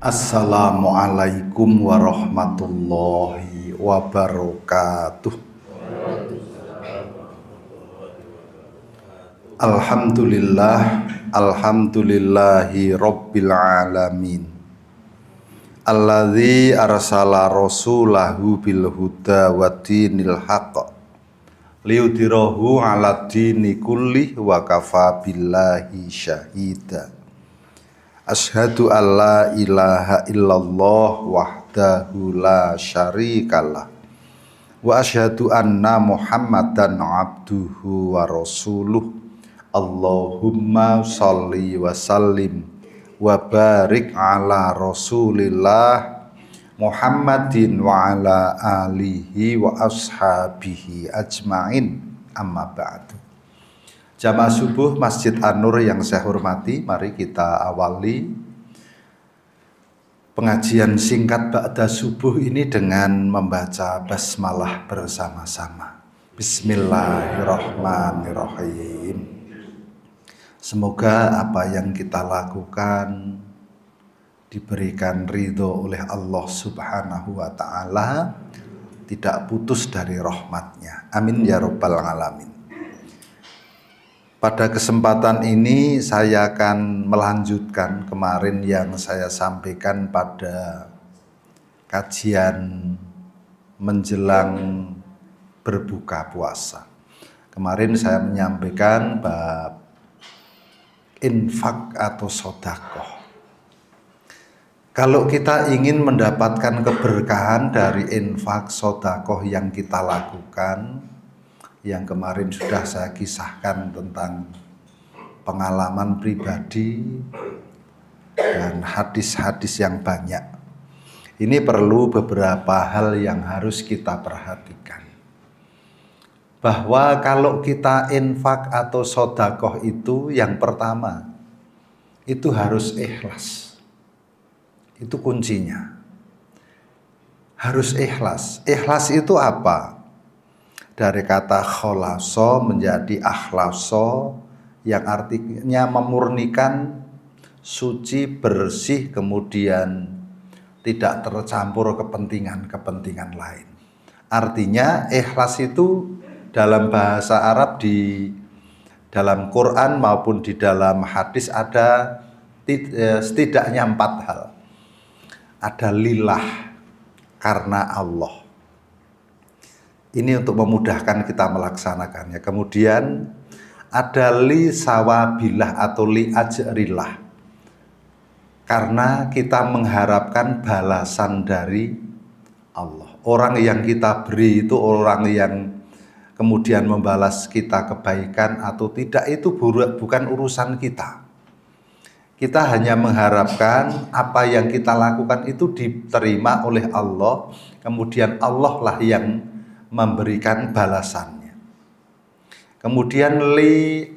Assalamualaikum warahmatullahi wabarakatuh. Alhamdulillahi rabbil alamin. Alladzi arsala rasulahu bil huda wa dinil haqq liyudhirahu 'ala dini kulli wa kafa billahi syahida. Asyhadu alla ilaha illallah wahdahu la syarikalah wa asyhadu anna Muhammadan abduhu wa rasuluh. Allahumma sholli wa sallim wa barik ala rasulillah Muhammadin wa ala alihi wa ashabihi ajmain, amma ba'du. Jamaah subuh Masjid An-Nur yang saya hormati, mari kita awali pengajian singkat ba'da subuh ini dengan membaca basmalah bersama-sama. Bismillahirrahmanirrahim. Semoga apa yang kita lakukan diberikan ridho oleh Allah Subhanahu wa ta'ala, tidak putus dari rahmatnya. Amin ya rabbal alamin. Pada kesempatan ini saya akan melanjutkan kemarin yang saya sampaikan pada kajian menjelang berbuka puasa. Kemarin saya menyampaikan bab infak atau sedekah. Kalau kita ingin mendapatkan keberkahan dari infak sedekah yang kita lakukan, yang kemarin sudah saya kisahkan tentang pengalaman pribadi dan hadis-hadis yang banyak. Ini perlu beberapa hal yang harus kita perhatikan. Bahwa kalau kita infak atau sedekah itu, yang pertama itu harus ikhlas. Itu kuncinya. Harus ikhlas. Ikhlas itu apa? Dari kata kholaso menjadi akhlaso, yang artinya memurnikan, suci, bersih, kemudian tidak tercampur kepentingan-kepentingan lain. Artinya ikhlas itu dalam bahasa Arab, di dalam Quran maupun di dalam hadis ada setidaknya 4 hal. Ada lillah, karena Allah. Ini untuk memudahkan kita melaksanakannya. Kemudian ada li sawabillah atau li ajrillah, karena kita mengharapkan balasan dari Allah. Orang yang kita beri itu orang yang kemudian membalas kita kebaikan atau tidak, itu bukan urusan kita. Kita hanya mengharapkan apa yang kita lakukan itu diterima oleh Allah, kemudian Allah lah yang memberikan balasannya. Kemudian li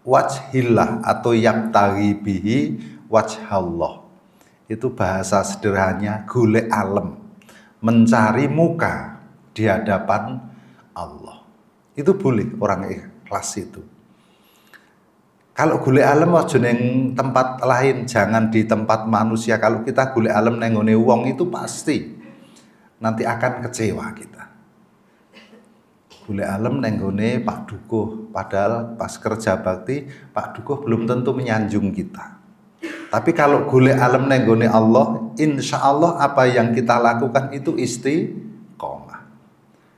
wajhillah atau yabtaghi bihi wajhallah. Itu bahasa sederhananya golek alem, mencari muka di hadapan Allah. Itu boleh orang ikhlas itu. Kalau golek alem aja ning tempat lain, jangan di tempat manusia. Kalau kita golek alem nang ngene wong itu pasti nanti akan kecewa kita. Golek alem nang nggone Pak Dukuh, padahal pas kerja bakti Pak Dukuh belum tentu menyanjung kita. Tapi kalau golek alem nang nggone Allah, insya Allah apa yang kita lakukan itu istiqomah.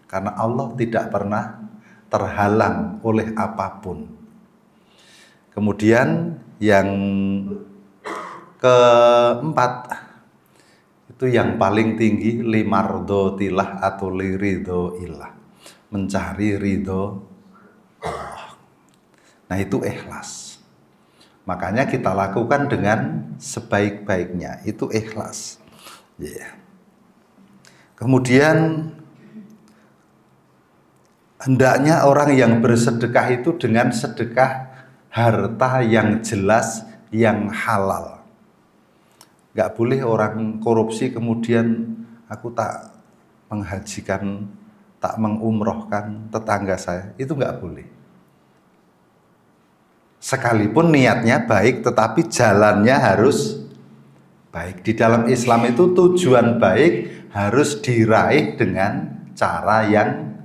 Karena Allah tidak pernah terhalang oleh apapun. Kemudian yang keempat, itu yang paling tinggi, limardotilah atau liridhoillah, mencari ridho Allah. Nah itu ikhlas. Makanya kita lakukan dengan sebaik-baiknya, itu ikhlas. Kemudian hendaknya orang yang bersedekah itu dengan sedekah harta yang jelas, yang halal. Gak boleh orang korupsi kemudian aku tak menghajikan, tak mengumrohkan tetangga saya. Itu gak boleh. Sekalipun niatnya baik, tetapi jalannya harus baik. Di dalam Islam itu tujuan baik harus diraih dengan cara yang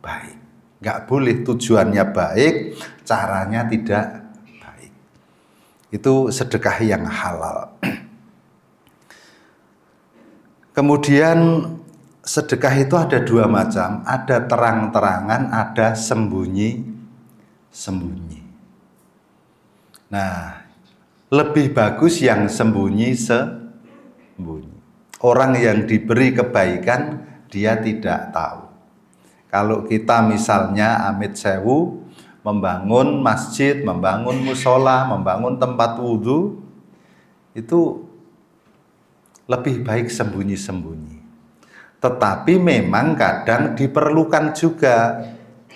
baik. Nggak boleh tujuannya baik, caranya tidak baik. Itu sedekah yang halal. Kemudian sedekah itu ada dua macam, ada terang-terangan, ada sembunyi-sembunyi. Nah, lebih bagus yang sembunyi-sembunyi. Orang yang diberi kebaikan, dia tidak tahu. Kalau kita misalnya amit sewu, membangun masjid, membangun musola, membangun tempat wudhu, itu lebih baik sembunyi-sembunyi. Tetapi memang kadang diperlukan juga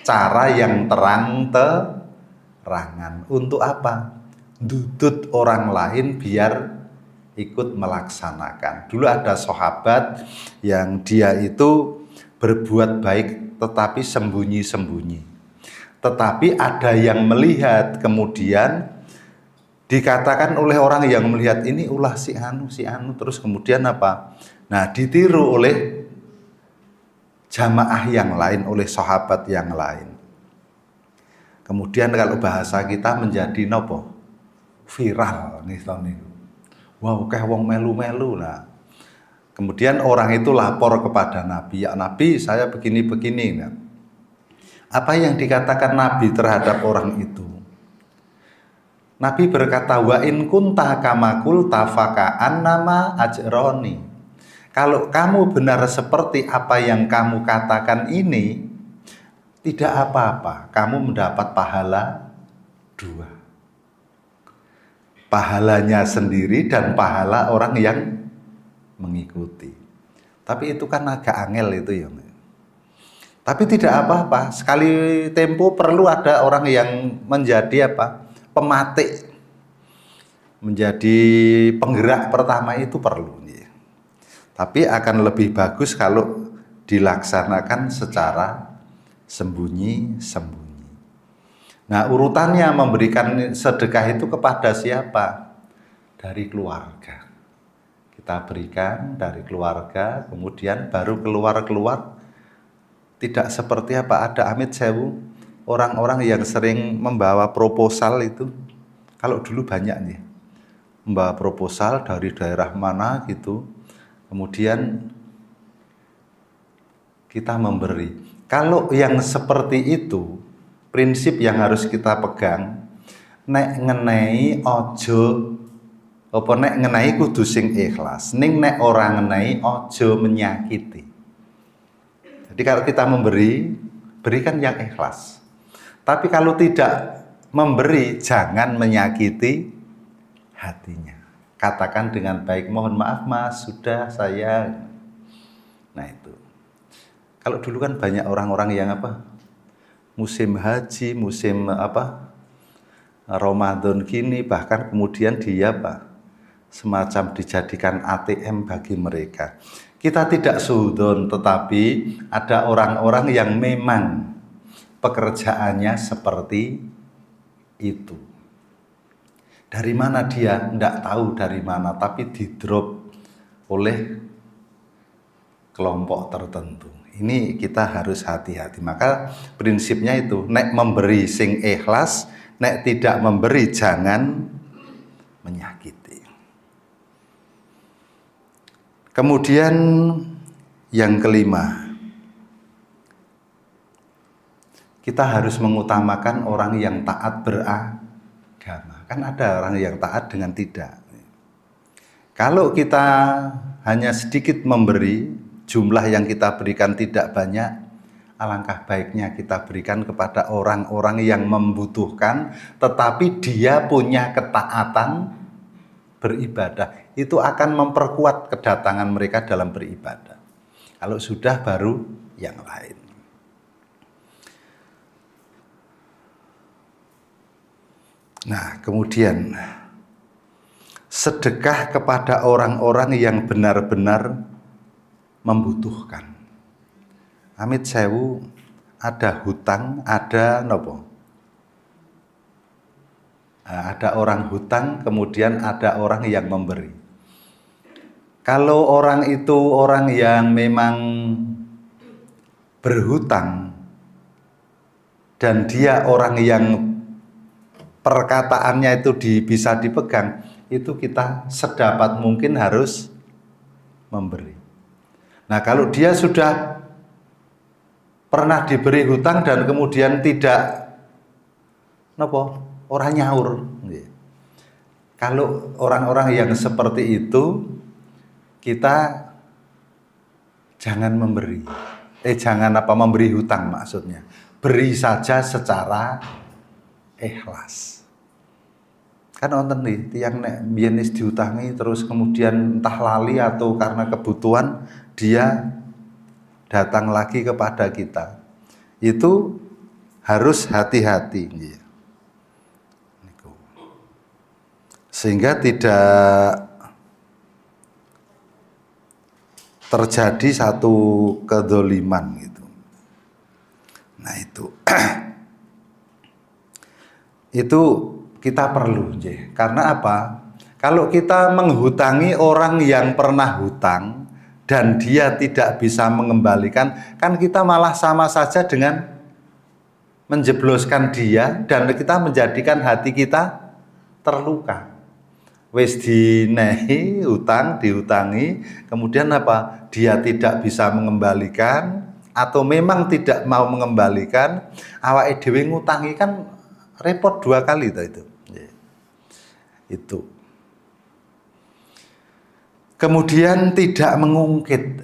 cara yang terang-terangan. Untuk apa? Dudut orang lain biar ikut melaksanakan. Dulu ada sahabat yang dia itu berbuat baik tetapi sembunyi-sembunyi. Tetapi ada yang melihat, kemudian dikatakan oleh orang yang melihat, ini ulah si anu, terus kemudian apa? Nah, ditiru oleh jamaah yang lain, oleh sahabat yang lain. Kemudian kalau bahasa kita menjadi nopo? Viral nih tahun ini. Wow, kayak wong melu-melu lah. Kemudian orang itu lapor kepada Nabi, ya Nabi, saya begini-begini. Nah, apa yang dikatakan Nabi terhadap orang itu? Nabi berkata, wa in kunta kamakul tafakaan nama ajroni. Kalau kamu benar seperti apa yang kamu katakan ini, tidak apa-apa, kamu mendapat pahala 2. Pahalanya sendiri dan pahala orang yang mengikuti. Tapi itu kan agak angel itu ya. Tapi tidak apa-apa, sekali tempo perlu ada orang yang menjadi apa? Pematik, menjadi penggerak pertama itu perlu. Tapi akan lebih bagus kalau dilaksanakan secara sembunyi-sembunyi. Nah, urutannya memberikan sedekah itu kepada siapa? Dari keluarga. Kita berikan dari keluarga, kemudian baru keluar-keluar. Tidak seperti apa, ada amit sewu, orang-orang yang sering membawa proposal itu. Kalau dulu banyak nih, membawa proposal dari daerah mana gitu. Kemudian kita memberi. Kalau yang seperti itu, prinsip yang harus kita pegang, nek ngenai ojo, apa nek ngenai kudu sing ikhlas, ning nek orang ngenai ojo menyakiti. Jadi kalau kita memberi, berikan yang ikhlas. Tapi kalau tidak memberi, jangan menyakiti hatinya. Katakan dengan baik, mohon maaf mas, sudah saya. Nah itu. Kalau dulu kan banyak orang-orang yang apa? Musim haji, musim apa? Ramadan gini, bahkan kemudian dia apa? Semacam dijadikan ATM bagi mereka. Kita tidak suudon, tetapi ada orang-orang yang memang pekerjaannya seperti itu. Dari mana dia? Tidak tahu dari mana, tapi didrop oleh kelompok tertentu. Ini kita harus hati-hati. Maka prinsipnya itu, nek memberi sing ikhlas, nek tidak memberi jangan menyakiti. Kemudian yang kelima, kita harus mengutamakan orang yang taat beragama. Kan ada orang yang taat dengan tidak. Kalau kita hanya sedikit memberi, jumlah yang kita berikan tidak banyak, alangkah baiknya kita berikan kepada orang-orang yang membutuhkan, tetapi dia punya ketaatan beribadah. Itu akan memperkuat kedatangan mereka dalam beribadah. Kalau sudah baru yang lain. Nah, kemudian sedekah kepada orang-orang yang benar-benar membutuhkan. Amit sewu, ada hutang, ada nopo. Nah, ada orang hutang, kemudian ada orang yang memberi. Kalau orang itu orang yang memang berhutang dan dia orang yang perkataannya itu bisa dipegang, itu kita sedapat mungkin harus memberi. Nah, kalau dia sudah pernah diberi hutang dan kemudian tidak orang nyaur. Kalau orang-orang yang seperti itu, kita jangan memberi. Jangan memberi hutang maksudnya. Beri saja secara ikhlas. Kan wonten nih tiyang nek biyen wis diutangi terus kemudian entah lali atau karena kebutuhan dia datang lagi kepada kita. Itu harus hati-hati. Sehingga tidak terjadi satu kedzaliman gitu. Nah itu itu kita perlu, karena apa? Kalau kita menghutangi orang yang pernah hutang dan dia tidak bisa mengembalikan, kan kita malah sama saja dengan menjebloskan dia dan kita menjadikan hati kita terluka. Wis dinehi utang, dihutangi, kemudian apa? Dia tidak bisa mengembalikan atau memang tidak mau mengembalikan, awake dhewe ngutangi kan repot 2 kali itu. Itu. Kemudian tidak mengungkit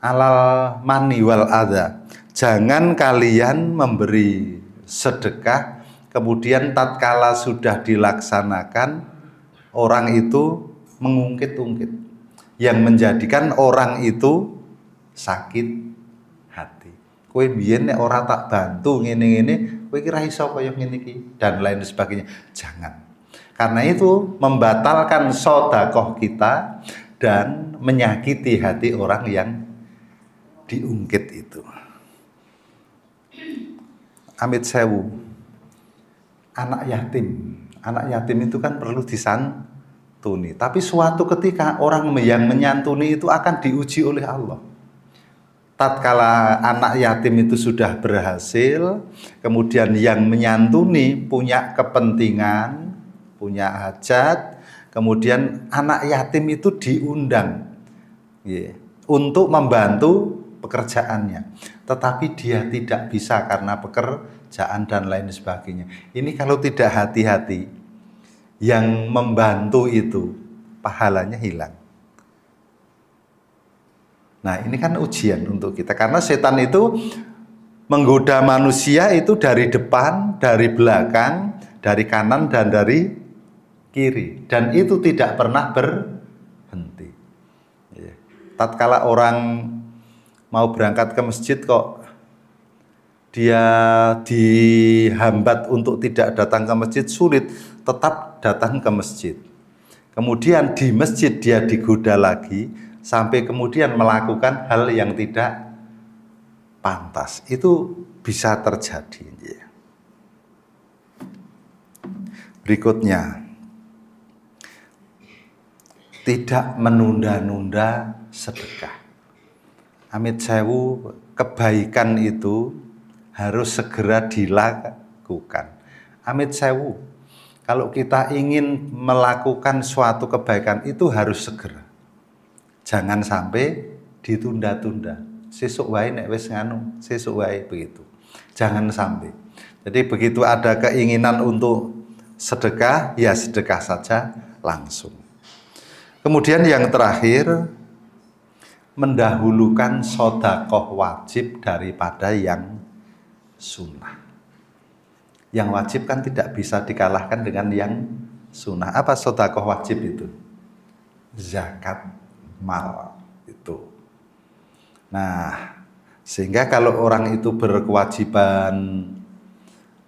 alal mani wal adza. Jangan kalian memberi sedekah kemudian tatkala sudah dilaksanakan orang itu mengungkit-ungkit yang menjadikan orang itu sakit hati. Kowe biyen nek ora tak bantu ngene-ngene, kowe iki ra iso kaya ngene iki dan lain sebagainya. Jangan. Karena itu membatalkan sedekah kita dan menyakiti hati orang yang diungkit itu. Amit sewu. Anak yatim itu kan perlu disantuni. Tapi suatu ketika orang yang menyantuni itu akan diuji oleh Allah. Tatkala anak yatim itu sudah berhasil, kemudian yang menyantuni punya kepentingan, punya hajat, kemudian anak yatim itu diundang untuk membantu pekerjaannya. Tetapi dia tidak bisa karena pekerjaan dan lain sebagainya. Ini kalau tidak hati-hati, yang membantu itu pahalanya hilang. Nah, ini kan ujian untuk kita. Karena setan itu menggoda manusia itu dari depan, dari belakang, dari kanan dan dari kiri. Dan itu tidak pernah berhenti. Tatkala orang mau berangkat ke masjid kok dia dihambat untuk tidak datang ke masjid, sulit, tetap datang ke masjid. Kemudian di masjid dia digoda lagi sampai kemudian melakukan hal yang tidak pantas. Itu bisa terjadi. Berikutnya, tidak menunda-nunda sedekah. Amit sewu, kebaikan itu harus segera dilakukan. Amit sewu, kalau kita ingin melakukan suatu kebaikan itu harus segera. Jangan sampai ditunda-tunda. Sesuk wae nek wis nganu, sesuk wae begitu. Jangan sampai. Jadi begitu ada keinginan untuk sedekah, ya sedekah saja langsung. Kemudian yang terakhir, mendahulukan sedekah wajib daripada yang sunnah. Yang wajib kan tidak bisa dikalahkan dengan yang sunnah. Apa sedekah wajib itu? Zakat mal itu. Nah, sehingga kalau orang itu berkewajiban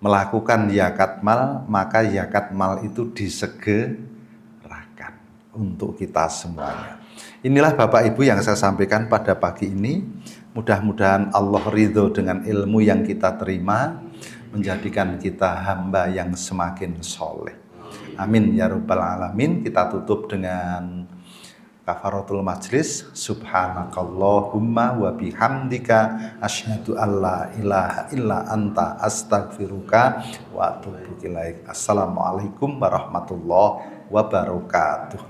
melakukan zakat mal, maka zakat mal itu disegerakan untuk kita semuanya. Inilah Bapak Ibu yang saya sampaikan pada pagi ini. Mudah-mudahan Allah ridho dengan ilmu yang kita terima, menjadikan kita hamba yang semakin soleh. Amin ya rabbal alamin. Kita tutup dengan kafaratul majlis. Subhanakallahumma wa bihamdika asyhadu alla ilaha illa anta astaghfiruka wa atubu ilaik. Assalamualaikum warahmatullahi wabarakatuh.